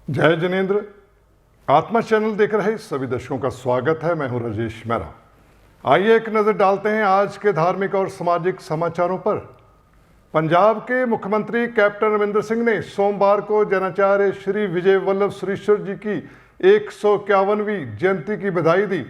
जय जिनेन्द्र। आत्मा चैनल देख रहे सभी दर्शकों का स्वागत है। मैं हूं राजेश मेहरा। आइए एक नज़र डालते हैं आज के धार्मिक और सामाजिक समाचारों पर। पंजाब के मुख्यमंत्री कैप्टन अमरिंदर सिंह ने सोमवार को जैनाचार्य श्री विजय वल्लभ सुरीश्वर जी की 151वीं जयंती की बधाई दी।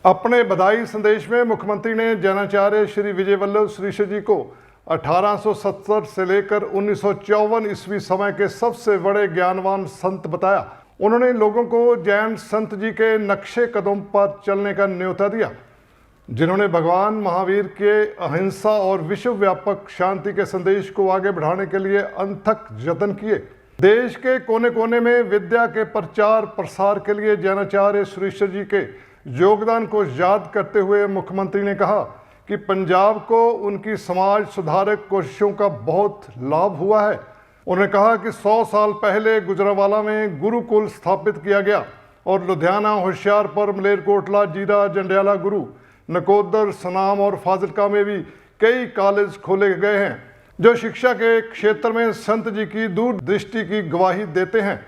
अपने बधाई संदेश में मुख्यमंत्री ने जैनाचार्य श्री विजय वल्लभ सुरीश्वर जी को 1870 से लेकर 1954 ईस्वी समय के सबसे बड़े ज्ञानवान संत बताया। उन्होंने लोगों को जैन संत जी के नक्शे कदम पर चलने का न्योता दिया, जिन्होंने भगवान महावीर के अहिंसा और विश्व व्यापक शांति के संदेश को आगे बढ़ाने के लिए अनथक जतन किए। देश के कोने कोने में विद्या के प्रचार प्रसार के लिए जैनाचार्य सुरीश्वर जी के योगदान को याद करते हुए मुख्यमंत्री ने कहा कि पंजाब को उनकी समाज सुधारक कोशिशों का बहुत लाभ हुआ है। उन्होंने कहा कि 100 साल पहले गुजरांवाला में गुरुकुल स्थापित किया गया और लुधियाना, होशियारपुर, मलेरकोटला, जीरा, जंडियाला गुरु, नकोदर, सनाम और फाजिलका में भी कई कॉलेज खोले गए हैं, जो शिक्षा के क्षेत्र में संत जी की दूरदृष्टि की गवाही देते हैं।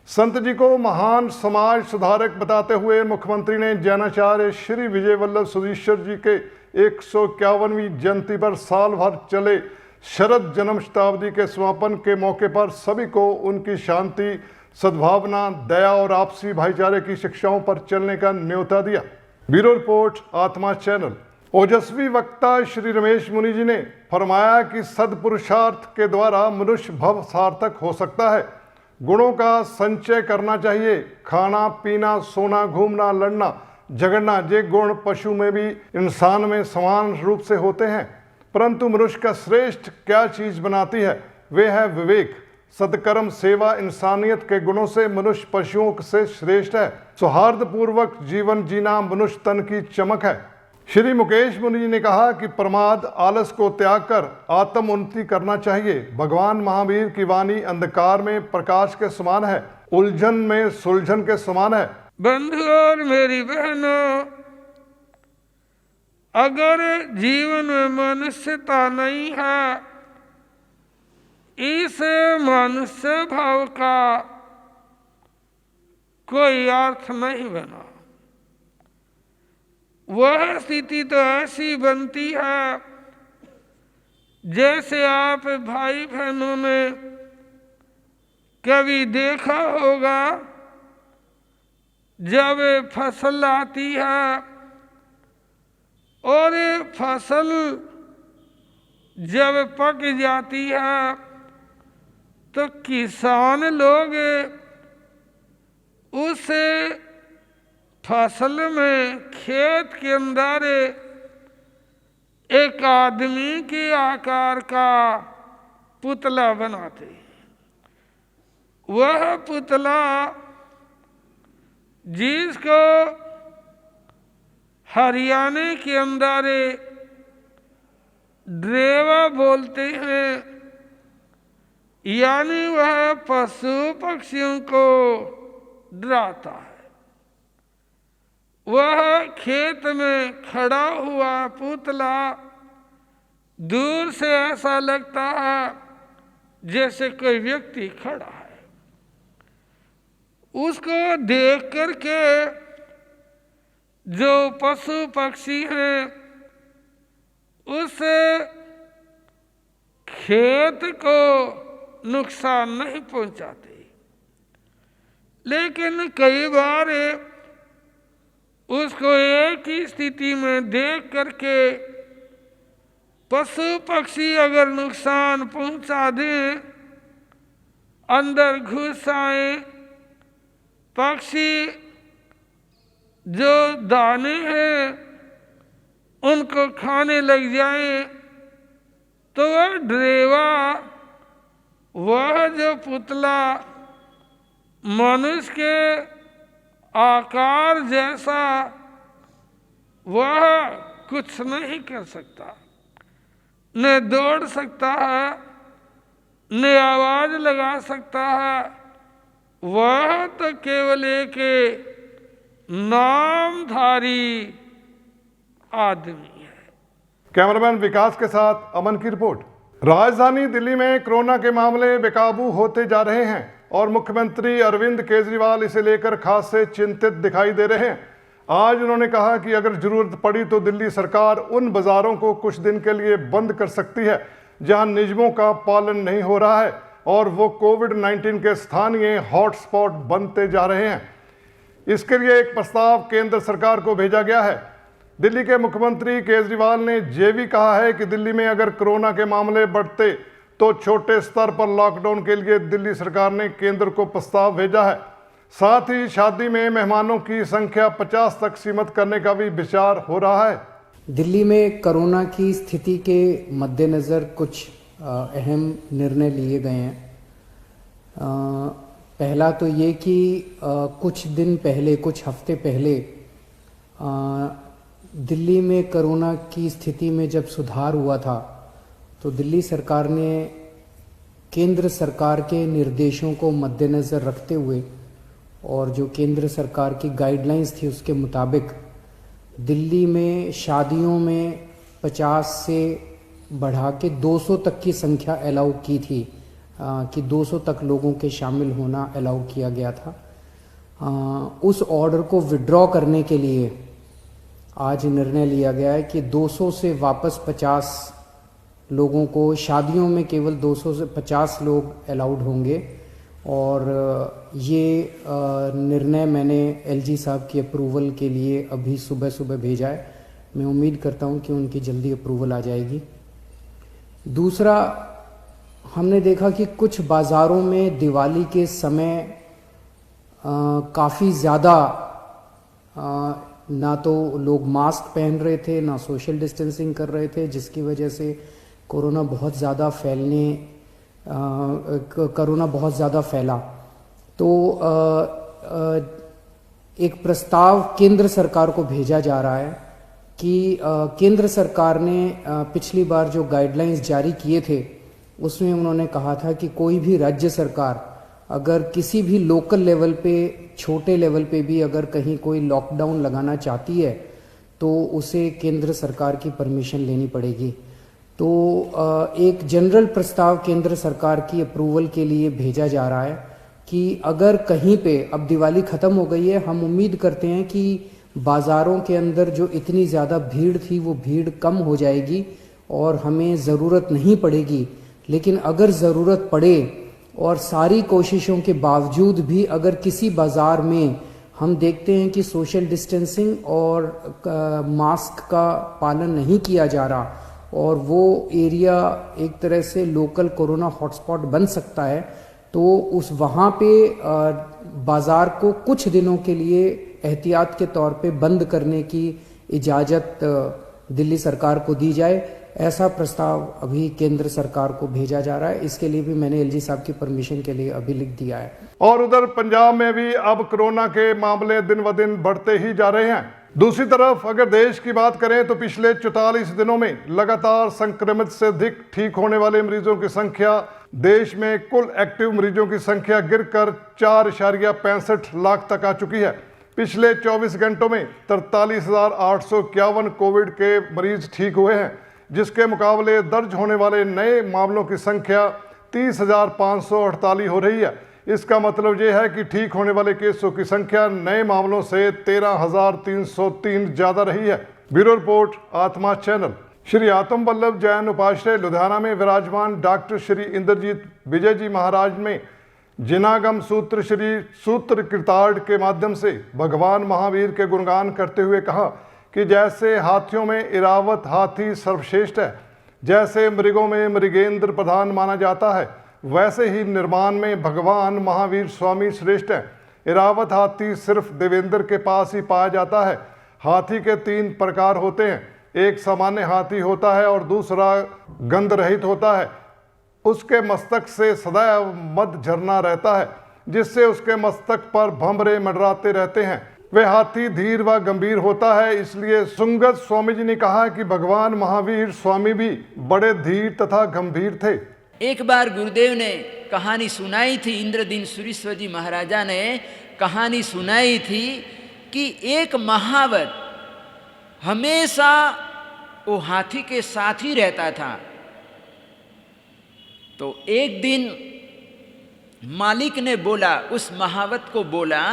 संत जी को महान समाज सुधारक बताते हुए मुख्यमंत्री ने जैनाचार्य श्री विजय वल्लभ सुरीश्वर जी के 151वीं जयंती पर साल भर चले शरद जन्म शताब्दी के समापन के मौके पर सभी को उनकी शांति, सद्भावना, दया और आपसी भाईचारे की शिक्षाओं पर चलने का न्योता दिया। ब्यूरो रिपोर्ट, आत्मा चैनल। ओजस्वी वक्ता श्री रमेश मुनि जी ने फरमाया कि सदपुरुषार्थ के द्वारा मनुष्य भव सार्थक हो सकता है। गुणों का संचय करना चाहिए। खाना, पीना, सोना, घूमना, लड़ना, झगड़ना, ये गुण पशु में भी इंसान में समान रूप से होते हैं, परंतु मनुष्य का श्रेष्ठ क्या चीज बनाती है, वे है विवेक। सदकर्म, सेवा, इंसानियत के गुणों से मनुष्य पशुओं से श्रेष्ठ है। सौहार्दपूर्वक जीवन जीना मनुष्य तन की चमक है। श्री मुकेश मुनि जी ने कहा कि प्रमाद, आलस को त्याग कर आत्म उन्नति करना चाहिए। भगवान महावीर की वाणी अंधकार में प्रकाश के समान है, उलझन में सुलझन के समान है। बंधु और मेरी बहनों, अगर जीवन में मनुष्यता नहीं है, इस मनुष्य भाव का कोई अर्थ नहीं बना। वह स्थिति तो ऐसी बनती है जैसे आप भाई बहनों ने कभी देखा होगा, जब फसल आती है और फसल जब पक जाती है तो किसान लोग उस फसल में खेत के अंदर एक आदमी के आकार का पुतला बनाते। वह पुतला जिसको हरियाणा के अंदर ड्रेवा बोलते हैं, यानी वह पशु पक्षियों को डराता है। वह खेत में खड़ा हुआ पुतला दूर से ऐसा लगता है जैसे कोई व्यक्ति खड़ा है। उसको देख करके जो पशु पक्षी हैं उस खेत को नुकसान नहीं पहुंचाते, लेकिन कई बार उसको एक ही स्थिति में देख करके पशु पक्षी अगर नुकसान पहुंचा दें, अंदर घुस आए, पक्षी जो दाने हैं उनको खाने लग जाएं, तो वह ड्रेवा, वह जो पुतला मनुष्य के आकार जैसा, वह कुछ नहीं कर सकता, न दौड़ सकता है, न आवाज लगा सकता है। वह तो केवल एक नामधारी आदमी है। कैमरामैन विकास के साथ अमन की रिपोर्ट। राजधानी दिल्ली में कोरोना के मामले बेकाबू होते जा रहे हैं और मुख्यमंत्री अरविंद केजरीवाल इसे लेकर खासे चिंतित दिखाई दे रहे हैं। आज उन्होंने कहा कि अगर जरूरत पड़ी तो दिल्ली सरकार उन बाजारों को कुछ दिन के लिए बंद कर सकती है जहां नियमों का पालन नहीं हो रहा है और वो कोविड-19 के स्थानीय हॉटस्पॉट बनते जा रहे हैं। इसके लिए एक प्रस्ताव केंद्र सरकार को भेजा गया है। दिल्ली के मुख्यमंत्री केजरीवाल ने ये भी कहा है कि दिल्ली में अगर कोरोना के मामले बढ़ते तो छोटे स्तर पर लॉकडाउन के लिए दिल्ली सरकार ने केंद्र को प्रस्ताव भेजा है। साथ ही शादी में मेहमानों की संख्या 50 तक सीमित करने का भी विचार हो रहा है। दिल्ली में कोरोना की स्थिति के मद्देनज़र कुछ अहम निर्णय लिए गए हैं। पहला तो ये कि कुछ दिन पहले, कुछ हफ्ते पहले दिल्ली में कोरोना की स्थिति में जब सुधार हुआ था तो दिल्ली सरकार ने केंद्र सरकार के निर्देशों को मद्देनज़र रखते हुए और जो केंद्र सरकार की गाइडलाइंस थी उसके मुताबिक दिल्ली में शादियों में 50 से बढ़ा के 200 तक की संख्या अलाउ की थी कि 200 तक लोगों के शामिल होना अलाउ किया गया था। उस ऑर्डर को विड्रॉ करने के लिए आज निर्णय लिया गया है कि 200 से वापस 50 लोगों को, शादियों में केवल 200 से 50 लोग अलाउड होंगे। और ये निर्णय मैंने एलजी साहब की अप्रूवल के लिए अभी सुबह सुबह भेजा है। मैं उम्मीद करता हूँ कि उनकी जल्दी अप्रूवल आ जाएगी। दूसरा, हमने देखा कि कुछ बाज़ारों में दिवाली के समय काफ़ी ज़्यादा ना तो लोग मास्क पहन रहे थे, ना सोशल डिस्टेंसिंग कर रहे थे, जिसकी वजह से कोरोना बहुत ज़्यादा फैला। तो एक प्रस्ताव केंद्र सरकार को भेजा जा रहा है कि केंद्र सरकार ने पिछली बार जो गाइडलाइंस जारी किए थे उसमें उन्होंने कहा था कि कोई भी राज्य सरकार अगर किसी भी लोकल लेवल पे, छोटे लेवल पे भी अगर कहीं कोई लॉकडाउन लगाना चाहती है तो उसे केंद्र सरकार की परमिशन लेनी पड़ेगी। तो एक जनरल प्रस्ताव केंद्र सरकार की अप्रूवल के लिए भेजा जा रहा है कि अगर कहीं पे, अब दिवाली ख़त्म हो गई है, हम उम्मीद करते हैं कि बाज़ारों के अंदर जो इतनी ज़्यादा भीड़ थी वो भीड़ कम हो जाएगी और हमें ज़रूरत नहीं पड़ेगी। लेकिन अगर ज़रूरत पड़े और सारी कोशिशों के बावजूद भी अगर किसी बाज़ार में हम देखते हैं कि सोशल डिस्टेंसिंग और मास्क का पालन नहीं किया जा रहा और वो एरिया एक तरह से लोकल कोरोना हॉटस्पॉट बन सकता है, तो उस वहाँ पे बाज़ार को कुछ दिनों के लिए एहतियात के तौर पे बंद करने की इजाज़त दिल्ली सरकार को दी जाए। ऐसा प्रस्ताव अभी केंद्र सरकार को भेजा जा रहा है। इसके लिए भी मैंने एलजी साहब की परमिशन के लिए अभी लिख दिया है। और उधर पंजाब में भी अब कोरोना के मामले दिन ब दिन बढ़ते ही जा रहे हैं। दूसरी तरफ अगर देश की बात करें तो पिछले 44 दिनों में लगातार संक्रमित से अधिक ठीक होने वाले मरीजों की संख्या, देश में कुल एक्टिव मरीजों की संख्या गिरकर 4.65 लाख तक आ चुकी है। पिछले 24 घंटों में 43,851 कोविड के मरीज ठीक हुए हैं, जिसके मुकाबले दर्ज होने वाले नए मामलों की संख्या 30,548 हो रही है। इसका मतलब यह है कि ठीक होने वाले केसों की संख्या नए मामलों से 13,303 ज्यादा रही है। ब्यूरो रिपोर्ट, आत्मा चैनल। श्री आत्म वल्लभ जैन उपाश्रय लुधियाना में विराजमान डॉक्टर श्री इंद्रजीत विजय जी महाराज में जिनागम सूत्र श्री सूत्र कृतार्थ के माध्यम से भगवान महावीर के गुणगान करते हुए कहा कि जैसे हाथियों में इरावत हाथी सर्वश्रेष्ठ है, जैसे मृगों में मृगेंद्र प्रधान माना जाता है, वैसे ही निर्माण में भगवान महावीर स्वामी श्रेष्ठ हैं। इरावत हाथी सिर्फ देवेंद्र के पास ही पाया जाता है। हाथी के 3 प्रकार होते हैं, एक सामान्य हाथी होता है और दूसरा गंध रहित होता है। उसके मस्तक से सदैव मद झरना रहता है, जिससे उसके मस्तक पर भंवरे मंडराते रहते हैं। वह हाथी धीर व गंभीर होता है। इसलिए सुंगत स्वामी जी ने कहा कि भगवान महावीर स्वामी भी बड़े धीर तथा गंभीर थे। एक बार गुरुदेव ने कहानी सुनाई थी, इंद्रदीन सुरेश्वर जी महाराजा ने कहानी सुनाई थी कि एक महावर हमेशा वो हाथी के साथ ही रहता था। तो एक दिन मालिक ने बोला, उस महावत को बोला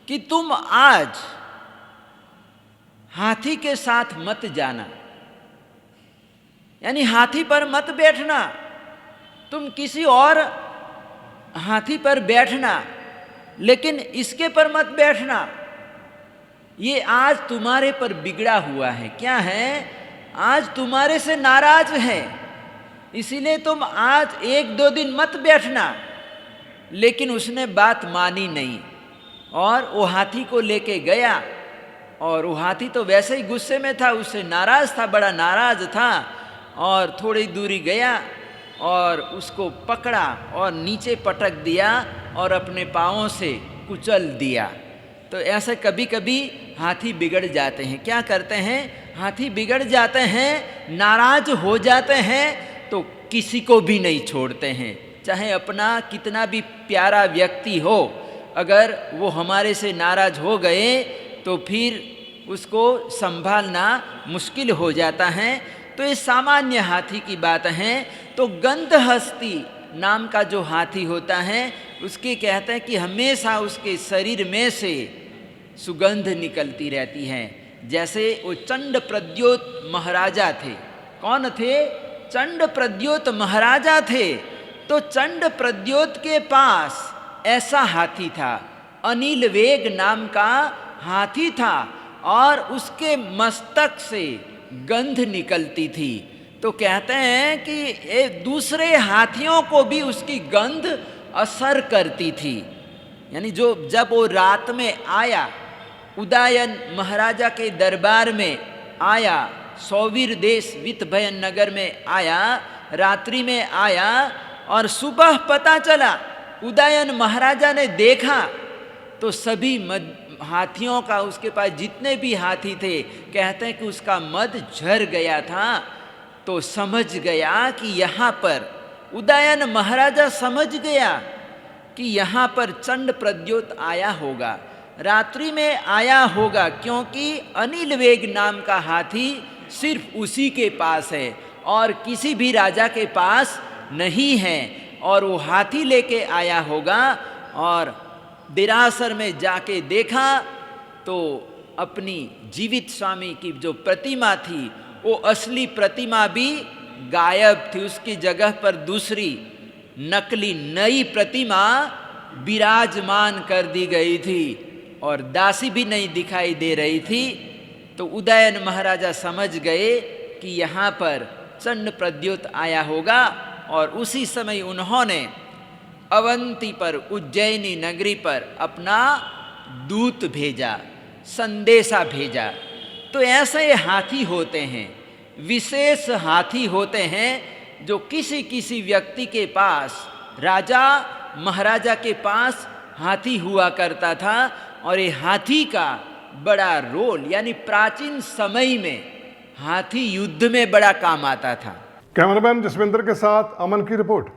कि तुम आज हाथी के साथ मत जाना, यानी हाथी पर मत बैठना, तुम किसी और हाथी पर बैठना, लेकिन इसके पर मत बैठना, ये आज तुम्हारे पर बिगड़ा हुआ है। क्या है? आज तुम्हारे से नाराज है, इसीलिए तुम आज 1-2 दिन मत बैठना। लेकिन उसने बात मानी नहीं और वो हाथी को लेके गया, और वो हाथी तो वैसे ही गुस्से में था, उससे नाराज था, बड़ा नाराज था, और थोड़ी दूरी गया और उसको पकड़ा और नीचे पटक दिया और अपने पाँवों से कुचल दिया। तो ऐसे कभी कभी हाथी बिगड़ जाते हैं। क्या करते हैं? हाथी बिगड़ जाते हैं, नाराज हो जाते हैं तो किसी को भी नहीं छोड़ते हैं, चाहे अपना कितना भी प्यारा व्यक्ति हो, अगर वो हमारे से नाराज हो गए तो फिर उसको संभालना मुश्किल हो जाता है। तो ये सामान्य हाथी की बात है। तो गंधहस्ती नाम का जो हाथी होता है, उसके कहते हैं कि हमेशा उसके शरीर में से सुगंध निकलती रहती है। जैसे वो चंड प्रद्योत महाराजा थे। कौन थे? चंड प्रद्योत महाराजा थे। तो चंड प्रद्योत के पास ऐसा हाथी था, अनिल वेग नाम का हाथी था, और उसके मस्तक से गंध निकलती थी। तो कहते हैं कि दूसरे हाथियों को भी उसकी गंध असर करती थी। यानी जब वो रात में आया, उदयन महाराजा के दरबार में आया, सौवीर देश वितभयन नगर में आया, रात्रि में आया, और सुबह पता चला, उदयन महाराजा ने देखा तो सभी हाथियों का, उसके पास जितने भी हाथी थे, कहते हैं कि उसका मद झर गया था। तो समझ गया कि यहाँ पर उदयन महाराजा समझ गया कि यहाँ पर चंड प्रद्योत आया होगा, रात्रि में आया होगा, क्योंकि अनिल वेग नाम का हाथी सिर्फ उसी के पास है और किसी भी राजा के पास नहीं है। और वो हाथी लेके आया होगा, और देरासर में जाके देखा तो अपनी जीवित स्वामी की जो प्रतिमा थी, वो असली प्रतिमा भी गायब थी। उसकी जगह पर दूसरी नकली नई प्रतिमा विराजमान कर दी गई थी, और दासी भी नहीं दिखाई दे रही थी। तो उदयन महाराजा समझ गए कि यहाँ पर चंड प्रद्योत आया होगा, और उसी समय उन्होंने अवंती पर, उज्जैनी नगरी पर अपना दूत भेजा, संदेशा भेजा। तो ऐसे हाथी होते हैं, विशेष हाथी होते हैं, जो किसी किसी व्यक्ति के पास, राजा महाराजा के पास हाथी हुआ करता था। और ये हाथी का बड़ा रोल, यानी प्राचीन समय में हाथी युद्ध में बड़ा काम आता था। कैमरामैन जसविंदर के साथ अमन की रिपोर्ट।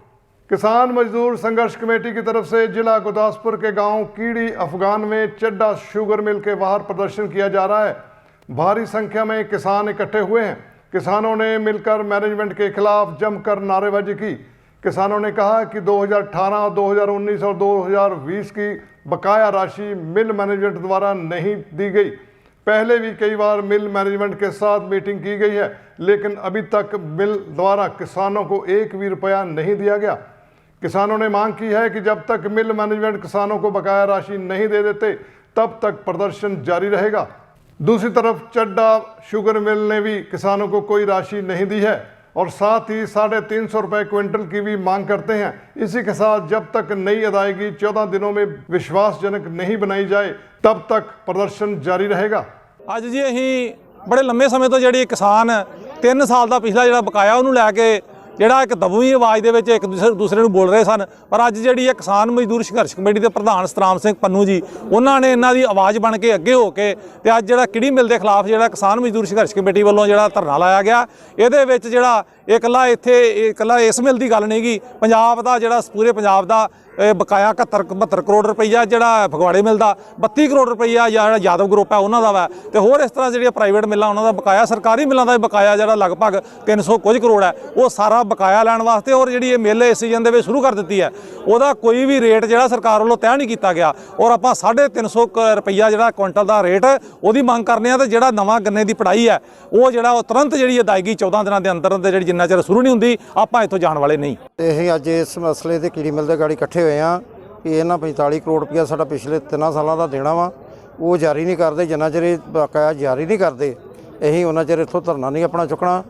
किसान मजदूर संघर्ष कमेटी की तरफ से जिला गुरदासपुर के गांव कीड़ी अफगान में चड्डा शुगर मिल के बाहर प्रदर्शन किया जा रहा है। भारी संख्या में किसान इकट्ठे हुए हैं। किसानों ने मिलकर मैनेजमेंट के खिलाफ जमकर नारेबाजी की। किसानों ने कहा कि 2018, 2019 और 2020 की बकाया राशि मिल मैनेजमेंट द्वारा नहीं दी गई। पहले भी कई बार मिल मैनेजमेंट के साथ मीटिंग की गई है, लेकिन अभी तक मिल द्वारा किसानों को 1 भी रुपया नहीं दिया गया। किसानों ने मांग की है कि जब तक मिल मैनेजमेंट किसानों को बकाया राशि नहीं दे देते, तब तक प्रदर्शन जारी रहेगा। दूसरी तरफ चड्डा शुगर मिल ने भी किसानों को कोई राशि नहीं दी है, और साथ ही 350 रुपये क्विंटल की भी मांग करते हैं। इसी के साथ जब तक नई अदायगी 14 दिनों में विश्वासजनक नहीं बनाई जाए, तब तक प्रदर्शन जारी रहेगा। ਅੱਜ ਜੀ ਅਸੀਂ ਬੜੇ ਲੰਮੇ ਸਮੇਂ ਤੋਂ ਜਿਹੜੀ ਕਿਸਾਨ 3 ਸਾਲ ਦਾ ਪਿਛਲਾ ਜਿਹੜਾ ਬਕਾਇਆ ਉਹਨੂੰ ਲੈ ਕੇ ਜਿਹੜਾ ਇੱਕ ਦਬਵੀਂ ਆਵਾਜ਼ ਦੇ ਵਿੱਚ ਇੱਕ ਦੂਸਰੇ ਨੂੰ ਬੋਲ ਰਹੇ ਸਨ। ਪਰ ਅੱਜ ਜਿਹੜੀ ਇਹ ਕਿਸਾਨ ਮਜ਼ਦੂਰ ਸੰਘਰਸ਼ ਕਮੇਟੀ ਦੇ ਪ੍ਰਧਾਨ ਸਤਰਾਮ ਸਿੰਘ ਪੰਨੂ ਜੀ, ਉਹਨਾਂ ਨੇ ਇਹਨਾਂ ਦੀ ਆਵਾਜ਼ ਬਣ ਕੇ ਅੱਗੇ ਹੋ ਕੇ ਤੇ ਅੱਜ ਜਿਹੜਾ ਕਿਹੜੀ ਮਿਲ ਦੇ ਖਿਲਾਫ ਜਿਹੜਾ ਕਿਸਾਨ ਮਜ਼ਦੂਰ ਸੰਘਰਸ਼ ਕਮੇਟੀ ਵੱਲੋਂ ਜਿਹੜਾ ਧਰਨਾ ਲਾਇਆ ਗਿਆ, ਇਹਦੇ ਵਿੱਚ ਜਿਹੜਾ ਇਕੱਲਾ ਇਸ ਮਿਲ ਦੀ ਗੱਲ ਨਹੀਂ ਗੀ, ਪੰਜਾਬ ਦਾ ਜਿਹੜਾ ਪੂਰੇ ਪੰਜਾਬ ਦਾ ਇਹ ਬਕਾਇਆ 71-72 ਕਰੋੜ ਰੁਪਈਆ ਜਿਹੜਾ ਫਗਵਾੜੇ ਮਿਲਦਾ, 32 ਕਰੋੜ ਰੁਪਈਆ ਜਿਹੜਾ ਯਾਦਵ ਗਰੁੱਪ ਹੈ ਉਹਨਾਂ ਦਾ ਵਾ, ਤੇ ਹੋਰ ਇਸ ਤਰ੍ਹਾਂ ਜਿਹੜੀਆਂ ਪ੍ਰਾਈਵੇਟ ਮਿੱਲਾਂ ਉਹਨਾਂ ਦਾ ਬਕਾਇਆ, ਸਰਕਾਰੀ ਮਿੱਲਾਂ ਦਾ ਬਕਾਇਆ ਜਿਹੜਾ ਲਗਭਗ 300 ਕੁਝ ਕਰੋੜ ਹੈ, ਉਹ ਸਾਰਾ ਬਕਾਇਆ ਲੈਣ ਵਾਸਤੇ ਔਰ ਜਿਹੜੀ ਇਹ ਮਿੱਲ ਇਸ ਸੀਜ਼ਨ ਦੇ ਵਿੱਚ ਸ਼ੁਰੂ ਕਰ ਦਿੱਤੀ ਹੈ, ਉਹਦਾ ਕੋਈ ਵੀ ਰੇਟ ਜਿਹੜਾ ਸਰਕਾਰ ਵੱਲੋਂ ਤੈਅ ਨਹੀਂ ਕੀਤਾ ਗਿਆ ਔਰ ਆਪਾਂ 350 ਰੁਪਈਆ ਜਿਹੜਾ ਕੁਇੰਟਲ ਦਾ ਰੇਟ ਉਹਦੀ ਮੰਗ ਕਰਨੇ ਆ। ਤੇ ਜਿਹੜਾ ਨਵਾਂ ਗੰਨੇ ਦੀ ਪੜਾਈ ਹੈ ਉਹ ਜਿਹੜਾ ਉਹ ਤੁਰੰਤ ਜਿਹੜੀ ਅਦਾਇਗੀ 14 ਦਿਨਾਂ ਦੇ ਅੰਦਰ ਜਿਹੜੀ ਜਿੰਨਾ ਚਿਰ ਸ਼ੁਰੂ ਨਹੀਂ ਹੁੰਦੀ ਆਪਾਂ ਇੱਥੋਂ ਜਾਣ ਵਾਲੇ ਨਹੀਂ। ਅਸੀਂ ਅੱਜ ਇਸ ਮਸਲੇ ਤੇ ਕੀੜੀ ਮਿੱਲ ਦੇ ਗਾੜੀ ਇਕੱਠੇ ਹੋਏ ਹਾਂ ਕਿ ਇਹਨਾਂ 45 ਕਰੋੜ ਰੁਪਇਆ ਸਾਡਾ ਪਿਛਲੇ 3 ਸਾਲਾਂ ਦਾ ਦੇਣਾ ਵਾ, ਉਹ ਜਾਰੀ ਨਹੀਂ ਕਰਦੇ। ਜਿੰਨਾ ਚਿਰ ਇਹ ਬਕਾਇਆ ਜਾਰੀ ਨਹੀਂ ਕਰਦੇ ਅਸੀਂ ਉਹਨਾਂ ਚਿਰ ਇੱਥੋਂ ਧਰਨਾ ਨਹੀਂ ਆਪਣਾ ਚੁੱਕਣਾ।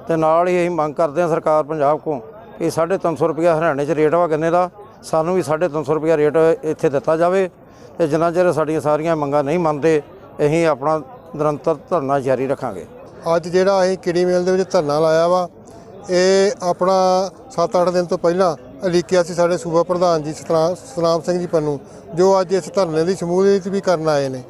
ਤੇ ਨਾਲ ਹੀ ਅਸੀਂ ਮੰਗ ਕਰਦੇ ਹਾਂ ਸਰਕਾਰ ਪੰਜਾਬ ਕੋਲ ਕਿ 350 ਰੁਪਇਆ ਹਰਿਆਣੇ 'ਚ ਰੇਟ ਵਾ ਗੰਨੇ ਦਾ, ਸਾਨੂੰ ਵੀ 350 ਰੁਪਇਆ ਰੇਟ ਇੱਥੇ ਦਿੱਤਾ ਜਾਵੇ। ਤੇ ਜਿੰਨਾ ਚਿਰ ਸਾਡੀਆਂ ਸਾਰੀਆਂ ਮੰਗਾਂ ਨਹੀਂ ਮੰਨਦੇ ਅਸੀਂ ਆਪਣਾ ਨਿਰੰਤਰ ਧਰਨਾ ਜਾਰੀ ਰੱਖਾਂਗੇ। ਅੱਜ ਜਿਹੜਾ ਅਸੀਂ ਕੀੜੀ ਮਿੱਲ ਦੇ ਵਿੱਚ ਧਰਨਾ ਲਾਇਆ ਵਾ, ਇਹ ਆਪਣਾ 7-8 ਦਿਨ ਤੋਂ ਪਹਿਲਾਂ ਉਲੀਕਿਆ ਸੀ ਸਾਡੇ ਸੂਬਾ ਪ੍ਰਧਾਨ ਜੀ ਸਤਨਾਮ ਸਿੰਘ ਜੀ ਪੰਨੂ, ਜੋ ਅੱਜ ਇਸ ਧਰਨੇ ਦੀ ਸ਼ਮੂਲੀਅਤ ਵੀ ਕਰਨ ਆਏ ਨੇ।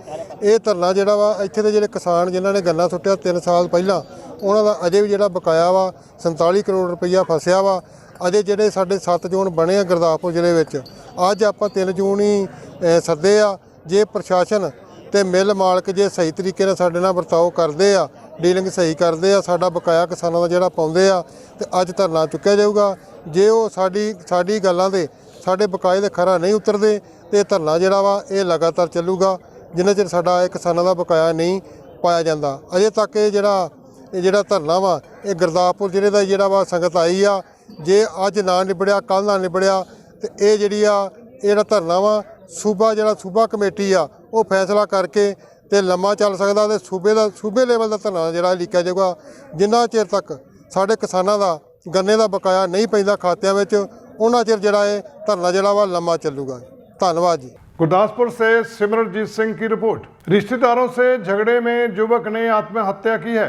ਇਹ ਧਰਨਾ ਜਿਹੜਾ ਵਾ ਇੱਥੇ ਦੇ ਜਿਹੜੇ ਕਿਸਾਨ ਜਿਨ੍ਹਾਂ ਨੇ ਗੰਨਾ ਸੁੱਟਿਆ 3 ਸਾਲ ਪਹਿਲਾਂ, ਉਹਨਾਂ ਦਾ ਅਜੇ ਵੀ ਜਿਹੜਾ ਬਕਾਇਆ ਵਾ 47 ਕਰੋੜ ਰੁਪਈਆ ਫਸਿਆ ਵਾ। ਅਜੇ ਜਿਹੜੇ ਸਾਡੇ 7 ਜ਼ੋਨ ਬਣੇ ਆ ਗੁਰਦਾਸਪੁਰ ਜ਼ਿਲ੍ਹੇ ਵਿੱਚ, ਅੱਜ ਆਪਾਂ 3 ਜ਼ੋਨ ਹੀ ਸੱਦੇ ਆ। ਜੇ ਪ੍ਰਸ਼ਾਸਨ ਤੇ ਮਿੱਲ ਮਾਲਕ ਜੇ ਸਹੀ ਤਰੀਕੇ ਨਾਲ ਸਾਡੇ ਨਾਲ ਵਰਤਾਓ ਕਰਦੇ ਆ, ਡੀਲਿੰਗ ਸਹੀ ਕਰਦੇ ਆ, ਸਾਡਾ ਬਕਾਇਆ ਕਿਸਾਨਾਂ ਦਾ ਜਿਹੜਾ ਪਾਉਂਦੇ ਆ, ਤੇ ਅੱਜ ਧਰਨਾ ਚੁੱਕਿਆ ਜਾਊਗਾ। ਜੇ ਉਹ ਸਾਡੀ ਗੱਲਾਂ ਦੇ ਸਾਡੇ ਬਕਾਏ ਦੇ ਖਰਾ ਨਹੀਂ ਉਤਰਦੇ ਤੇ ਧਰਨਾ ਜਿਹੜਾ ਵਾ ਇਹ ਲਗਾਤਾਰ ਚੱਲੂਗਾ ਜਿੰਨਾ ਚਿਰ ਸਾਡਾ ਇਹ ਕਿਸਾਨਾਂ ਦਾ ਬਕਾਇਆ ਨਹੀਂ ਪਾਇਆ ਜਾਂਦਾ। ਅਜੇ ਤੱਕ ਇਹ ਜਿਹੜਾ ਧਰਨਾ ਵਾ ਇਹ ਗੁਰਦਾਸਪੁਰ ਜ਼ਿਲ੍ਹੇ ਦਾ ਜਿਹੜਾ ਵਾ ਸੰਗਤ ਆਈ ਆ। ਜੇ ਅੱਜ ਨਾ ਨਿਬੜਿਆ, ਕੱਲ੍ਹ ਨਾ ਨਿਬੜਿਆ, ਤੇ ਇਹ ਜਿਹੜਾ ਧਰਨਾ ਵਾ ਸੂਬਾ ਕਮੇਟੀ ਆ ਉਹ ਫੈਸਲਾ ਕਰਕੇ ਤੇ ਲੰਮਾ ਚੱਲ ਸਕਦਾ ਤੇ ਸੂਬੇ ਲੈਵਲ ਦਾ ਧਰਨਾ ਜਿਹੜਾ ਲਿਖਿਆ ਜਾਊਗਾ। ਜਿੰਨਾ ਚਿਰ ਤੱਕ ਸਾਡੇ ਕਿਸਾਨਾਂ ਦਾ ਗੰਨੇ ਦਾ ਬਕਾਇਆ ਨਹੀਂ ਪੈਂਦਾ ਖਾਤਿਆਂ ਵਿੱਚ, ਉਹਨਾਂ ਚਿਰ ਜਿਹੜਾ ਇਹ ਧਰਨਾ ਜਿਹੜਾ ਵਾ ਲੰਮਾ ਚੱਲੂਗਾ। ਧੰਨਵਾਦ जी। गुरदासपुर से सिमरनजीत सिंह की रिपोर्ट। रिश्तेदारों से झगड़े में युवक ने आत्महत्या की है।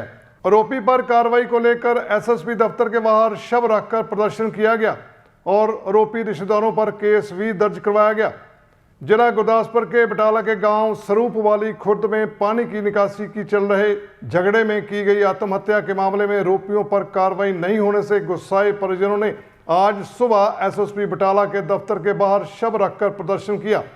आरोपी पर कार्रवाई को लेकर एसएसपी दफ्तर के बाहर शव रखकर प्रदर्शन किया गया और आरोपी रिश्तेदारों पर केस भी दर्ज करवाया गया। जिला गुरदासपुर के बटाला के गांव स्वरूप वाली खुर्द में पानी की निकासी की चल रहे झगड़े में की गई आत्महत्या के मामले में आरोपियों पर कार्रवाई नहीं होने से गुस्साए परिजनों ने आज सुबह एसएसपी बटाला के दफ्तर के बाहर शव रखकर प्रदर्शन किया।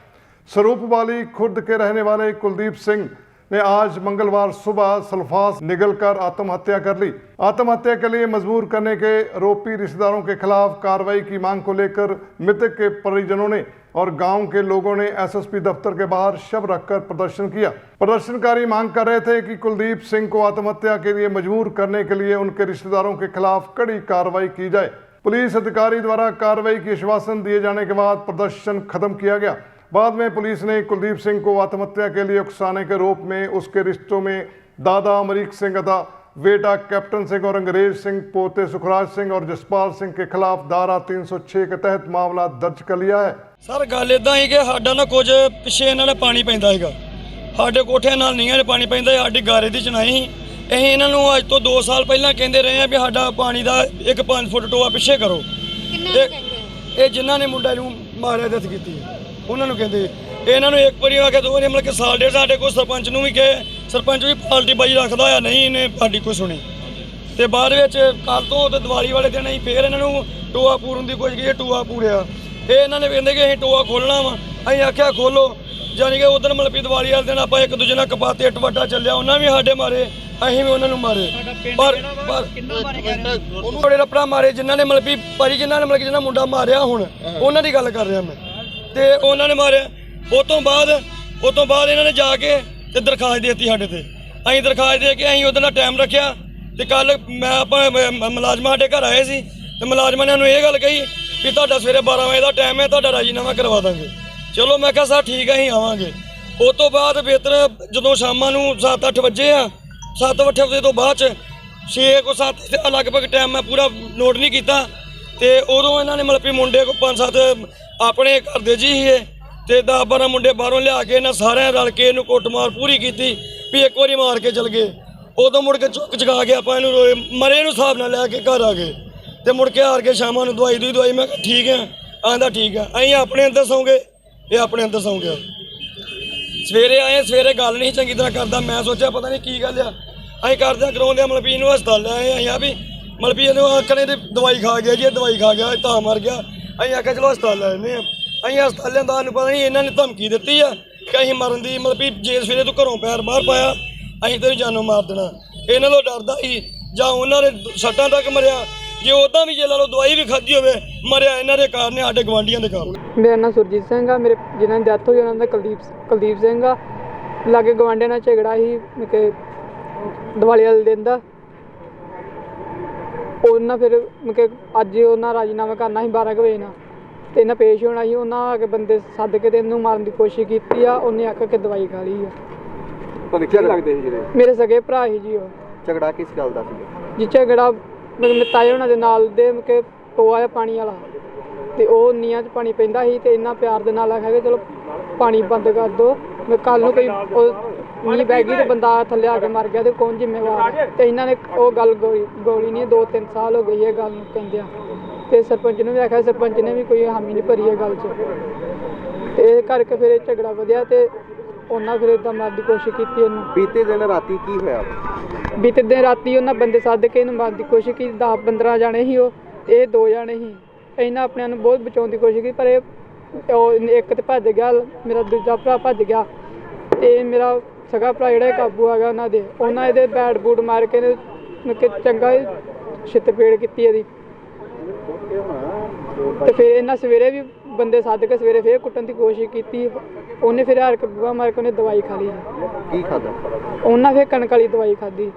स्वरूप वाली खुर्द के रहने वाले कुलदीप सिंह ने आज मंगलवार सुबह सल्फास निगलकर आत्महत्या कर ली। आत्महत्या के लिए मजबूर करने के आरोपी रिश्तेदारों के खिलाफ कार्रवाई की मांग को लेकर मृतक के परिजनों ने और गांव के लोगों ने एसएसपी दफ्तर के बाहर शव रखकर प्रदर्शन किया। प्रदर्शनकारी मांग कर रहे थे कि कुलदीप सिंह को आत्महत्या के लिए मजबूर करने के लिए उनके रिश्तेदारों के खिलाफ कड़ी कार्रवाई की जाए। पुलिस अधिकारी द्वारा कार्रवाई की आश्वासन दिए जाने के बाद प्रदर्शन खत्म किया गया। बाद में पुलिस ने कुलदीप सिंह को आत्महत्या के लिए उकसाने के आरोप में उसके रिश्तों में दादा अमरीक सिंह अदा, बेटा कैप्टन सिंह और अंग्रेज सिंह, पोते सुखराज सिंह और जसपाल सिंह के खिलाफ धारा 306 के तहत मामला दर्ज कर लिया है। ਸਰ ਗੱਲ ਇਦਾਂ ਹੀ ਕਿ ਸਾਡਾ ਨਾ ਕੁਝ ਪਿੱਛੇ ਇਹਨਾਂ ਨੇ ਪਾਣੀ ਪੈਂਦਾ ਹੈਗਾ, ਸਾਡੇ ਕੋਠਿਆਂ ਨਾਲ ਨੀਹਾਂ 'ਚ ਪਾਣੀ ਪੈਂਦਾ, ਸਾਡੀ ਗਾਰੇ ਦੀ ਚਨਾਈ ਸੀ। ਅਸੀਂ ਇਹਨਾਂ ਨੂੰ ਅੱਜ ਤੋਂ 2 ਸਾਲ ਪਹਿਲਾਂ ਕਹਿੰਦੇ ਰਹੇ ਆ ਵੀ ਸਾਡਾ ਪਾਣੀ ਦਾ ਇੱਕ 5 ਫੁੱਟ ਟੋਆ ਪਿੱਛੇ ਕਰੋ। ਇਹ ਜਿਨ੍ਹਾਂ ਨੇ ਮੁੰਡਾ ਨੂੰ ਮਾਰਿਆ ਦਿੱਤ ਕੀਤੀ ਉਹਨਾਂ ਨੂੰ ਕਹਿੰਦੇ, ਇਹਨਾਂ ਨੂੰ ਇੱਕ ਵਾਰੀ ਆ ਕੇ 2 ਵਾਰੀ ਮਤਲਬ ਕਿ ਸਾਲ ਡੇਢ ਸਾਡੇ ਕੋਲ ਸਰਪੰਚ ਨੂੰ ਵੀ ਕਹੇ, ਸਰਪੰਚ ਵੀ ਪਾਲਟੀ ਬਾਈ ਰੱਖਦਾ ਆ, ਨਹੀਂ ਇਹਨੇ ਸਾਡੀ ਕੋਈ ਸੁਣੀ। ਤੇ ਬਾਅਦ ਵਿੱਚ ਕੱਲ੍ਹ ਤੋਂ ਤੇ ਦੀਵਾਲੀ ਵਾਲੇ ਦਿਨ ਅਸੀਂ ਫੇਰ ਇਹਨਾਂ ਨੂੰ ਟੋਆ ਪੂਰਨ ਦੀ ਕੋਸ਼ਿਸ਼ ਕੀਤੀ, ਟੋਆ ਪੂਰਿਆ। ਇਹ ਇਹਨਾਂ ਨੇ ਕਹਿੰਦੇ ਕਿ ਅਸੀਂ ਟੋਆ ਖੋਲ੍ਹਣਾ ਵਾ, ਅਸੀਂ ਆਖਿਆ ਖੋਲੋ। ਜਾਣੀ ਕਿ ਉਦੋਂ ਮਤਲਬ ਵੀ ਦੀਵਾਲੀ ਵਾਲੇ ਦਿਨ ਆਪਾਂ ਇੱਕ ਦੂਜੇ ਨਾਲ ਕਪਾਤੇ ਇੱਟ ਵੱਡਾ ਚੱਲਿਆ, ਉਹਨਾਂ ਵੀ ਸਾਡੇ ਮਾਰੇ, ਅਸੀਂ ਵੀ ਉਹਨਾਂ ਨੂੰ ਮਾਰੇ। ਪਰ ਬੜੇ ਰੱਪੜਾ ਮਾਰੇ ਜਿਨ੍ਹਾਂ ਨੇ ਮਤਲਬ ਵੀ ਭਾਜੀ ਜਿਨ੍ਹਾਂ ਨੇ ਮਤਲਬ ਕਿ ਜਿਹਨਾਂ ਮੁੰਡਾ ਮਾਰਿਆ ਹੁਣ ਉਹਨਾਂ ਦੀ ਗੱਲ ਕਰ ਰਿਹਾ ਮੈਂ, ਤੇ ਉਹਨਾਂ ਨੇ ਮਾਰਿਆ। ਉਹ ਤੋਂ ਬਾਅਦ ਇਹਨਾਂ ਨੇ ਜਾ ਕੇ ਤੇ ਦਰਖਾਸਤ ਦੇ ਦਿੱਤੀ ਸਾਡੇ ਤੇ। ਅਸੀਂ ਦਰਖਾਸਤ ਦੇ ਕੇ ਅਸੀਂ ਉਹਦੇ ਨਾਲ ਟਾਈਮ ਰੱਖਿਆ ਤੇ ਕੱਲ ਮੈਂ ਆਪਾਂ ਮੁਲਾਜ਼ਮ ਸਾਡੇ ਘਰ ਆਏ ਸੀ ਤੇ ਮੁਲਾਜ਼ਮਾਂ ਨੇ ਸਾਨੂੰ ਇਹ ਗੱਲ ਕਹੀ ਵੀ ਤੁਹਾਡਾ ਸਵੇਰੇ 12 ਵਜੇ ਦਾ ਟਾਈਮ ਹੈ, ਤੁਹਾਡਾ ਰਾਜੀਨਾਮਾ ਕਰਵਾ ਦਾਂਗੇ। ਚਲੋ ਮੈਂ ਕਿਹਾ ਸਰ ਠੀਕ ਹੈ ਅਸੀਂ ਆਵਾਂਗੇ। ਉਸ ਤੋਂ ਬਾਅਦ ਬਿਹਤਰ ਜਦੋਂ ਸ਼ਾਮਾਂ ਨੂੰ 7-8 ਵਜੇ ਆ, 7 ਵਜੇ ਤੋਂ ਬਾਅਦ 'ਚ 6-7 ਲਗਭਗ ਟਾਈਮ ਮੈਂ ਪੂਰਾ ਨੋਟ ਨਹੀਂ ਕੀਤਾ। ਤੇ ਉਦੋਂ ਇਹਨਾਂ ਨੇ ਮਤਲਬ ਵੀ ਮੁੰਡੇ ਕੋ 5-7 ਆਪਣੇ ਘਰ ਦੇ ਜੀ ਸੀ ਤੇ 10-12 ਮੁੰਡੇ ਬਾਹਰੋਂ ਲਿਆ ਕੇ ਇਹਨਾਂ ਸਾਰਿਆਂ ਰਲ ਕੇ ਇਹਨੂੰ ਕੁੱਟਮਾਰ ਪੂਰੀ ਕੀਤੀ ਵੀ ਇੱਕ ਵਾਰੀ ਮਾਰ ਕੇ ਚਲ ਗਏ। ਉਦੋਂ ਮੁੜ ਕੇ ਚੁੱਕ ਚੁਕਾ ਕੇ ਆਪਾਂ ਇਹਨੂੰ ਮਰੇ ਨੂੰ ਹਿਸਾਬ ਨਾਲ ਲੈ ਕੇ ਘਰ ਆ ਗਏ ਤੇ ਮੁੜ ਕੇ ਹਾਰ ਕੇ ਸ਼ਾਮਾਂ ਨੂੰ ਦਵਾਈ ਮੈਂ ਕਿਹਾ ਠੀਕ ਹੈ, ਆਂਦਾ ਠੀਕ ਹੈ। ਅਸੀਂ ਆਪਣੇ ਅੰਦਰ ਸੌਂ ਗਏ, ਇਹ ਆਪਣੇ ਅੰਦਰ ਸੌਂ ਗਿਆ। ਸਵੇਰੇ ਆਏ, ਸਵੇਰੇ ਗੱਲ ਨਹੀਂ ਚੰਗੀ ਤਰ੍ਹਾਂ ਕਰਦਾ, ਮੈਂ ਸੋਚਿਆ ਪਤਾ ਨਹੀਂ ਕੀ ਗੱਲ ਆ। ਅਸੀਂ ਕਰਦੇ ਕਰਾਉਂਦੇ ਮਤਲਬ ਵੀ ਇਹਨੂੰ ਹਸਪਤਾਲ ਲੈ ਆਏ, ਅਸੀਂ ਆ ਵੀ ਮਤਲਬ ਵੀ ਇਹਨੂੰ ਆਖਣੇ ਦੀ ਦਵਾਈ ਖਾ ਗਿਆ ਜੀ, ਇਹ ਦਵਾਈ ਖਾ ਗਿਆ ਤਾਂ ਮਰ ਗਿਆ। ਅਸੀਂ ਆਖਿਆ ਚਲੋ ਹਸਪਤਾਲ ਲੈ ਆਉਂਦੇ ਹਾਂ। ਅਸੀਂ ਹਸਪਤਾਲ ਲਿਆਂਦਾ, ਸਾਨੂੰ ਪਤਾ ਨਹੀਂ ਇਹਨਾਂ ਨੇ ਧਮਕੀ ਦਿੱਤੀ ਆ ਕਿ ਅਸੀਂ ਮਰਨ ਦੀ ਮਤਲਬ ਵੀ ਜੇ ਸਵੇਰੇ ਤੂੰ ਘਰੋਂ ਪੈਰ ਬਾਹਰ ਪਾਇਆ ਅਸੀਂ ਤੈਨੂੰ ਜਾਨੋਂ ਮਾਰ ਦੇਣਾ। ਇਹਨਾਂ ਤੋਂ ਡਰਦਾ ਸੀ ਜਾਂ ਉਹਨਾਂ ਦੇ ਸੱਟਾਂ ਤੱਕ ਮਰਿਆ, ਜੇ ਉੱਦਾਂ ਵੀ ਜੇ ਲਾ ਲਓ ਦਵਾਈ ਵੀ ਖਾਧੀ ਹੋਵੇ ਮਰਿਆ ਇਹਨਾਂ ਦੇ ਕਾਰਨ, ਸਾਡੇ ਗਵਾਂਢੀਆਂ ਦੇ ਕਾਰਨ। ਮੇਰਾ ਨਾਮ ਸੁਰਜੀਤ ਸਿੰਘ ਆ, ਮੇਰੇ ਜਿਨ੍ਹਾਂ ਦੀ ਡੈਥ ਹੋਈ ਉਹਨਾਂ ਦਾ ਕੁਲਦੀਪ ਸਿੰਘ ਆ। ਲਾਗੇ ਗਵਾਂਢੀਆਂ ਨਾਲ ਝਗੜਾ ਸੀ ਕਿ ਦੀਵਾਲੀ ਵਾਲੇ ਦਿਨ ਦਾ, ਉਹਨਾਂ ਫਿਰ ਕਿ ਅੱਜ ਉਹਨਾਂ ਰਾਜੀਨਾਮਾ ਕਰਨਾ ਸੀ 12 ਵਜੇ ਨਾਲ, ਤੇ ਇਹਨਾਂ ਪੇਸ਼ ਹੋਣਾ ਸੀ। ਉਹਨਾਂ ਆ ਕੇ ਬੰਦੇ ਸੱਦ ਕੇ ਤੇ ਇਹਨੂੰ ਮਾਰਨ ਦੀ ਕੋਸ਼ਿਸ਼ ਕੀਤੀ ਆ, ਉਹਨੇ ਆਖ ਕੇ ਦਵਾਈ ਖਾ ਲਈ ਆ। ਤੁਹਾਨੂੰ ਕੀ ਲੱਗਦੇ ਸੀ ਜਿਹੜੇ ਮੇਰੇ ਸਗੇ ਭਰਾ ਸੀ ਜੀ। ਉਹ ਝਗੜਾ ਕਿਸ ਗੱਲ ਦਾ ਸੀ? ਜੀ ਝਗੜਾ ਮੇਰੇ ਤਾਏ ਉਹਨਾਂ ਦੇ ਨਾਲ ਦੇ ਕਿ ਟੋਆ ਆ ਪਾਣੀ ਵਾਲਾ, ਤੇ ਉਹ ਨੀਹਾਂ 'ਚ ਪਾਣੀ ਪੈਂਦਾ ਸੀ, ਤੇ ਇੰਨਾ ਪਿਆਰ ਦੇ ਨਾਲ ਆਖਿਆ ਕਿ ਚਲੋ ਪਾਣੀ ਬੰਦ ਕਰ ਦਿਓ, ਮੈਂ ਕੱਲ ਨੂੰ ਕੋਈ ਨੀਂਹ ਬਹਿ ਗਈ ਤੇ ਬੰਦਾ ਥੱਲੇ ਆ ਕੇ ਮਰ ਗਿਆ ਤੇ ਕੌਣ ਜ਼ਿੰਮੇਵਾਰ? ਤੇ ਇਹਨਾਂ ਨੇ ਉਹ ਗੱਲ ਗੋਲੀ ਨਹੀਂ, 2-3 ਸਾਲ ਹੋ ਗਈ ਇਹ ਗੱਲ ਨੂੰ ਕਹਿੰਦਿਆਂ, ਤੇ ਸਰਪੰਚ ਨੂੰ ਵੀ ਆਖਿਆ, ਸਰਪੰਚ ਨੇ ਵੀ ਕੋਈ ਹਾਮੀ ਨਹੀਂ ਭਰੀ ਇਹ ਗੱਲ 'ਚ, ਤੇ ਇਹ ਕਰਕੇ ਫਿਰ ਇਹ ਝਗੜਾ ਵਧਿਆ ਤੇ ਉਹਨਾਂ ਫਿਰ ਇੱਦਾਂ ਮਾਰਨ ਦੀ ਕੋਸ਼ਿਸ਼ ਕੀਤੀ ਉਹਨੂੰ। ਬੀਤੇ ਦਿਨ ਰਾਤੀ ਕੀ ਹੋਇਆ? ਬੀਤੇ ਦਿਨ ਰਾਤੀ ਉਹਨਾਂ ਬੰਦੇ ਸੱਦ ਕੇ ਇਹਨੂੰ ਮਾਰਨ ਦੀ ਕੋਸ਼ਿਸ਼ ਕੀਤੀ। 10-15 ਜਾਣੇ ਸੀ ਉਹ, ਤੇ ਇਹ 2 ਜਾਣੇ ਸੀ। ਇਹਨਾਂ ਆਪਣਿਆਂ ਨੂੰ ਬਹੁਤ ਬਚਾਉਣ ਦੀ ਕੋਸ਼ਿਸ਼ ਕੀਤੀ, ਪਰ ਇਹ ਇੱਕ ਤੇ ਭੱਜ ਗਿਆ, ਮੇਰਾ ਦੂਜਾ ਭਰਾ ਭੱਜ ਗਿਆ, ਤੇ ਮੇਰਾ ਸਗਾ ਭਰਾ ਜਿਹੜਾ ਕਾਬੂ ਆ ਗਿਆ ਉਹਨਾਂ ਇਹਦੇ ਬੈਟ ਬੂਟ ਮਾਰ ਕੇ ਕਿ ਚੰਗਾ ਛਿੱਤਪੇੜ ਕੀਤੀ ਇਹਦੀ। ਤੇ ਫਿਰ ਇਹਨਾਂ ਸਵੇਰੇ ਵੀ ਬੰਦੇ ਸੱਦ ਕੇ ਸਵੇਰੇ ਫਿਰ ਕੁੱਟਣ ਦੀ ਕੋਸ਼ਿਸ਼ ਕੀਤੀ। ਉਹਨੇ ਫਿਰ ਹਾਰ ਕੇ ਬੂਹਾ ਮਾਰ ਕੇ ਉਹਨੇ ਦਵਾਈ ਖਾ ਲਈ। ਕੀ ਖਾਦਾ? ਉਹਨਾਂ ਫਿਰ ਕਣਕ ਵਾਲੀ ਦਵਾਈ ਖਾਧੀ,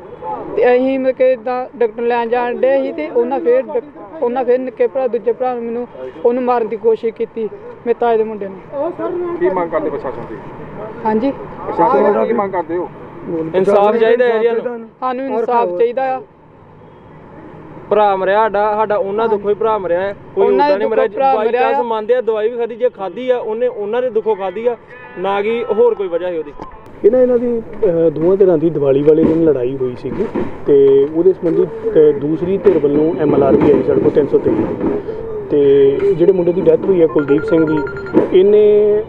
ਤੇ ਅਸੀਂ ਮਤਲਬ ਕਿ ਇੱਦਾਂ ਡਾਕਟਰ ਲੈਣ ਜਾਣ ਡੇ ਸੀ, ਤੇ ਉਹਨਾਂ ਫਿਰ ਨਿੱਕੇ ਭਰਾ ਦੂਜੇ ਭਰਾ ਨੂੰ ਉਹਨੂੰ ਮਾਰਨ ਦੀ ਕੋਸ਼ਿਸ਼ ਕੀਤੀ, ਮੇਰੇ ਤਾਏ ਦੇ ਮੁੰਡੇ ਨੂੰ। ਕੀ ਮੰਗ ਕਰਦੇ ਪ੍ਰਸ਼ਾਸਨ ਦੀ? ਹਾਂਜੀ, ਪ੍ਰਸ਼ਾਸਨ ਨੂੰ ਕੀ ਮੰਗ ਕਰਦੇ ਹੋ? ਇਨਸਾਫ ਚਾਹੀਦਾ ਹੈ ਜੀ ਸਾਨੂੰ। ਸਾਨੂੰ ਇਨਸਾਫ ਚਾਹੀਦਾ ਆ। ਭਰਾ ਮਰਿਆ ਸਾਡਾ ਉਹਨਾਂ ਦੁੱਖੋਂ ਹੀ ਭਰਾ ਮਰਿਆ ਹੈ, ਕੋਈ ਉਹਨਾਂ ਉਦਾਂ ਦੇ ਨਹੀਂ ਮਰਿਆ। ਦੁੱਖੋਂ ਭਰਾ ਬਾਈ ਮਰਿਆ ਚਾਂਸ ਆ। ਮੰਨਦੇ ਆ, ਦਵਾਈ ਵੀ ਖਾਧੀ, ਜੇ ਖਾਧੀ ਆ ਉਹਨੇ ਉਹਨਾਂ ਦੇ ਦੁੱਖੋਂ ਖਾਧੀ ਆ, ਨਾ ਕਿ ਹੋਰ ਕੋਈ ਵਜ੍ਹਾ ਸੀ ਉਹਦੀ। ਇਹਨਾਂ ਦੀ ਦੋਵਾਂ ਧਿਰਾਂ ਦੀ ਦੀਵਾਲੀ ਵਾਲੇ ਦਿਨ ਲੜਾਈ ਹੋਈ ਸੀਗੀ, ਤੇ ਉਹਦੇ ਸੰਬੰਧੀ ਦੂਸਰੀ ਧਿਰ ਵੱਲੋਂ MLR ਵੀ ਆਈ ਸਾਡੇ ਕੋਲ 323, ਤੇ ਜਿਹੜੇ ਮੁੰਡੇ ਦੀ ਡੈਥ ਹੋਈ ਆ ਕੁਲਦੀਪ ਸਿੰਘ ਦੀ, ਇਹਨੇ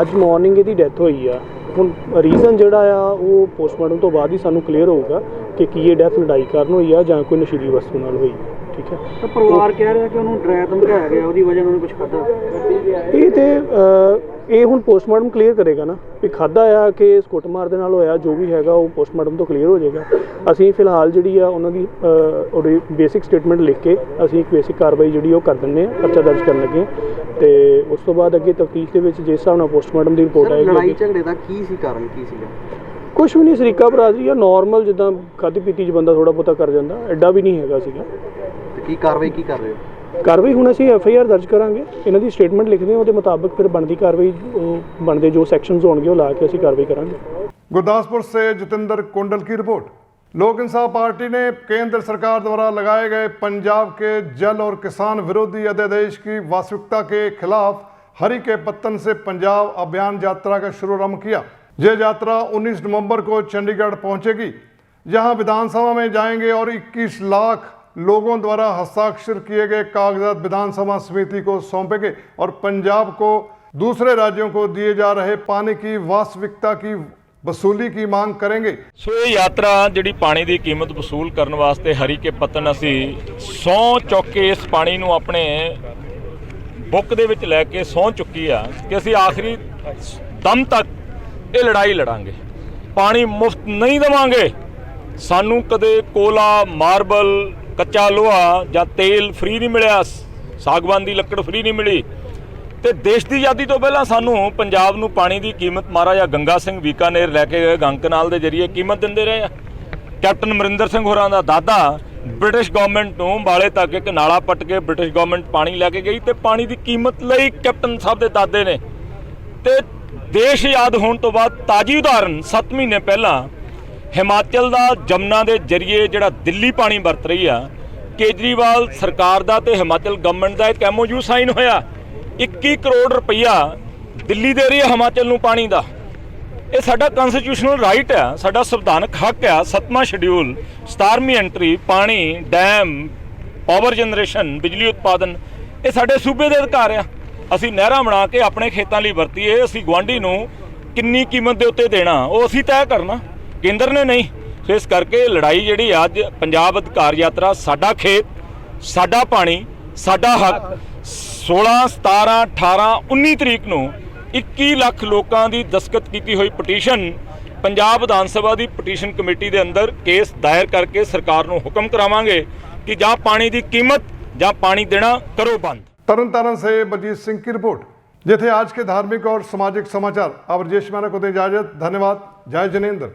ਅੱਜ ਮਾਰਨਿੰਗ ਇਹਦੀ ਡੈਥ ਹੋਈ ਆ। ਹੁਣ ਰੀਜ਼ਨ ਜਿਹੜਾ ਆ ਉਹ ਪੋਸਟਮਾਰਟਮ ਤੋਂ ਬਾਅਦ ਹੀ ਸਾਨੂੰ ਕਲੀਅਰ ਹੋਊਗਾ ਕਿ ਕੀ ਇਹ ਡੈਥ ਲੜਾਈ ਕਾਰਨ ਹੋਈ ਆ ਜਾਂ ਕੋਈ ਨਸ਼ੀਲੀ ਵਸਤੂ ਨਾਲ ਹੋਈ। ਠੀਕ ਹੈ, ਤਾਂ ਪਰਿਵਾਰ ਕਹਿ ਰਿਹਾ ਕਿ ਉਹਨੂੰ ਡਰਾਇਆ ਧਮਕਾਇਆ ਗਿਆ, ਉਹਦੀ ਵਜ੍ਹਾ ਨਾਲ ਉਹਨੇ ਕੁਝ ਖਾਧਾ। ਇਹ ਤੇ ਇਹ ਹੁਣ ਪੋਸਟਮਾਰਟਮ ਕਲੀਅਰ ਕਰੇਗਾ ਨਾ ਵੀ ਖਾਧਾ ਆ ਕਿ ਕੁੱਟਮਾਰ ਦੇ ਨਾਲ ਹੋਇਆ, ਜੋ ਵੀ ਹੈਗਾ ਉਹ ਪੋਸਟਮਾਰਟਮ ਤੋਂ ਕਲੀਅਰ ਹੋ ਜਾਏਗਾ। ਅਸੀਂ ਫਿਲਹਾਲ ਜਿਹੜੀ ਆ ਉਹਨਾਂ ਦੀ ਉਹਦੀ ਬੇਸਿਕ ਸਟੇਟਮੈਂਟ ਲਿਖ ਕੇ ਅਸੀਂ ਇੱਕ ਬੇਸਿਕ ਕਾਰਵਾਈ ਜਿਹੜੀ ਉਹ ਕਰ ਦਿੰਦੇ ਹਾਂ, ਪਰਚਾ ਦਰਜ ਕਰਨ ਲੱਗੇ, ਤੇ ਉਸ ਤੋਂ ਬਾਅਦ ਅੱਗੇ ਤਫਤੀਸ਼ ਦੇ ਵਿੱਚ ਜਿਸ ਹਿਸਾਬ ਨਾਲ ਪੋਸਟਮਾਰਟਮ ਦੀ ਰਿਪੋਰਟ ਆਏਗੀ। ਲੜਾਈ ਝਗੜੇ ਦਾ ਕੀ ਸੀ ਕਾਰਨ, ਕੀ ਸੀਗਾ? ਕੁਛ ਵੀ ਨਹੀਂ, ਸਰੀਕਾ ਭਰਾ ਸੀ, ਜਾਂ ਨਾਰਮਲ ਜਿੱਦਾਂ ਖਾਧੀ ਪੀਤੀ 'ਚ ਬੰਦਾ ਥੋੜਾ ਬਹੁਤਾ ਕਰ ਜਾਂਦਾ, ਐਡਾ ਵੀ ਨਹੀਂ ਹੈਗਾ ਸੀਗਾ। ਤੇ ਕੀ ਕਾਰਵਾਈ ਕੀ ਕਰ ਰਹੇ ਹੋ? ਕਾਰਵਾਈ ਹੁਣ ਅਸੀਂ FIR ਦਰਜ ਕਰਾਂਗੇ, ਇਹਨਾਂ ਦੀ ਸਟੇਟਮੈਂਟ ਲਿਖਦੇ ਹਾਂ, ਉਹਦੇ ਮੁਤਾਬਕ ਫਿਰ ਬਣਦੀ ਕਾਰਵਾਈ ਉਹ ਬਣਦੇ ਜੋ ਸੈਕਸ਼ਨਸ ਹੋਣਗੇ ਉਹ ਲਾ ਕੇ ਅਸੀਂ ਕਾਰਵਾਈ ਕਰਾਂਗੇ। गुरदासपुर से जितेंद्र कुंडल की रिपोर्ट। लोक इंसाफ पार्टी ने केंद्र सरकार द्वारा लगाए गए पंजाब के जल और किसान विरोधी अध्यादेश की वास्तविकता के खिलाफ हरी के पत्तन से पंजाब अभियान यात्रा का शुभारंभ किया। यह यात्रा 19 नवंबर को चंडीगढ़ पहुंचेगी, जहां विधानसभा में जाएंगे और 21 लाख लोगों द्वारा हस्ताक्षर किए गए कागजात विधानसभा समिति को सौंपेंगे और पंजाब को दूसरे राज्यों को दिए जा रहे पानी की वास्तविकता की वसूली की मांग करेंगे। सो ये यात्रा जिहड़ी पानी की कीमत वसूल करने वास्ते हरी के पत्तन असी 100 चुक के इस पानी नूं अपने बुक दे विच लैके 100 चुकी आ कि असी आखिरी दम तक ये लड़ाई लड़ांगे, पानी मुफ्त नहीं देवांगे। सानू कदे कोला, मार्बल, कच्चा लोहा या तेल फ्री नहीं मिलिया, सागवान की लकड़ फ्री नहीं मिली, ਤੇ ਦੇਸ਼ ਦੀ ਆਜ਼ਾਦੀ ਤੋਂ ਪਹਿਲਾਂ ਸਾਨੂੰ ਪੰਜਾਬ ਨੂੰ ਪਾਣੀ ਦੀ ਕੀਮਤ ਮਹਾਰਾਜਾ ਗੰਗਾ ਸਿੰਘ ਬੀਕਾਨੇਰ ਲੈ ਕੇ ਗਏ ਗੰਗ ਕਨਾਲ ਦੇ ਜ਼ਰੀਏ ਕੀਮਤ ਦਿੰਦੇ ਰਹੇ ਆ। ਕੈਪਟਨ ਅਮਰਿੰਦਰ ਸਿੰਘ ਹੋਰਾਂ ਦਾ ਦਾਦਾ ਬ੍ਰਿਟਿਸ਼ ਗਵਰਨਮੈਂਟ ਨੂੰ ਅੰਬਾਲੇ ਤੱਕ ਇੱਕ ਨਾਲਾ ਪੱਟ ਕੇ ਬ੍ਰਿਟਿਸ਼ ਗਵਰਨਮੈਂਟ ਪਾਣੀ ਲੈ ਕੇ ਗਈ ਤੇ ਪਾਣੀ ਦੀ ਕੀਮਤ ਲਈ ਕੈਪਟਨ ਸਾਹਿਬ ਦੇ ਦਾਦੇ ਨੇ। ਤੇ ਦੇਸ਼ ਆਜ਼ਾਦ ਹੋਣ ਤੋਂ ਬਾਅਦ ਤਾਜੀ ਉਦਾਹਰਨ 7 ਮਹੀਨੇ ਪਹਿਲਾਂ ਹਿਮਾਚਲ ਦਾ ਜਮਨਾ ਦੇ ਜ਼ਰੀਏ ਜਿਹੜਾ ਦਿੱਲੀ ਪਾਣੀ ਵਰਤ ਰਹੀ ਆ, ਕੇਜਰੀਵਾਲ ਸਰਕਾਰ ਦਾ ਤੇ ਹਿਮਾਚਲ ਗਵਰਨਮੈਂਟ ਦਾ ਇੱਕ MOU ਸਾਈਨ ਹੋਇਆ। 21 ਕਰੋੜ ਰੁਪਈਆ ਦਿੱਲੀ ਦੇ ਰਹੀ ਹੈ ਹਿਮਾਚਲ ਨੂੰ ਪਾਣੀ ਦਾ। ਇਹ ਸਾਡਾ ਕਨਸਟੀਟਿਊਸ਼ਨਲ ਰਾਈਟ ਆ, ਸਾਡਾ ਸੰਵਿਧਾਨਕ ਹੱਕ ਆ। 7ਵਾਂ ਸ਼ਡਿਊਲ 17ਵੀਂ ਐਂਟਰੀ ਪਾਣੀ, ਡੈਮ, ਪਾਵਰ ਜਨਰੇਸ਼ਨ, ਬਿਜਲੀ ਉਤਪਾਦਨ, ਇਹ ਸਾਡੇ ਸੂਬੇ ਦੇ ਅਧਿਕਾਰ ਆ। ਅਸੀਂ ਨਹਿਰਾਂ ਬਣਾ ਕੇ ਆਪਣੇ ਖੇਤਾਂ ਲਈ ਵਰਤੀਏ, ਅਸੀਂ ਗੁਆਂਢੀ ਨੂੰ ਕਿੰਨੀ ਕੀਮਤ ਦੇ ਉੱਤੇ ਦੇਣਾ ਉਹ ਅਸੀਂ ਤੈਅ ਕਰਨਾ, ਕੇਂਦਰ ਨੇ ਨਹੀਂ। ਸੋ ਇਸ ਕਰਕੇ ਲੜਾਈ ਜਿਹੜੀ ਅੱਜ ਪੰਜਾਬ ਅਧਿਕਾਰ ਯਾਤਰਾ, ਸਾਡਾ ਖੇਤ, ਸਾਡਾ ਪਾਣੀ, ਸਾਡਾ ਹੱਕ, 16, 17, 18, 19 ਤਰੀਕ ਨੂੰ 21 ਲੱਖ ਲੋਕਾਂ ਦੀ ਦਸਤਖਤ ਕੀਤੀ ਹੋਈ ਪਟੀਸ਼ਨ ਪੰਜਾਬ ਵਿਧਾਨ ਸਭਾ ਦੀ ਪਟੀਸ਼ਨ ਕਮੇਟੀ ਦੇ ਅੰਦਰ ਕੇਸ ਦਾਇਰ ਕਰਕੇ ਸਰਕਾਰ ਨੂੰ ਹੁਕਮ ਕਰਾਵਾਂਗੇ ਕਿ ਜਾਂ ਪਾਣੀ ਦੀ ਕੀਮਤ ਜਾਂ पानी देना करो बंद। तरन से बलजीत सिंह की रिपोर्ट। ये थे आज के धार्मिक और सामाजिक समाचार। अब राजेश मेहरा को दें इजाजत। धन्यवाद। जय जिनेंद्र।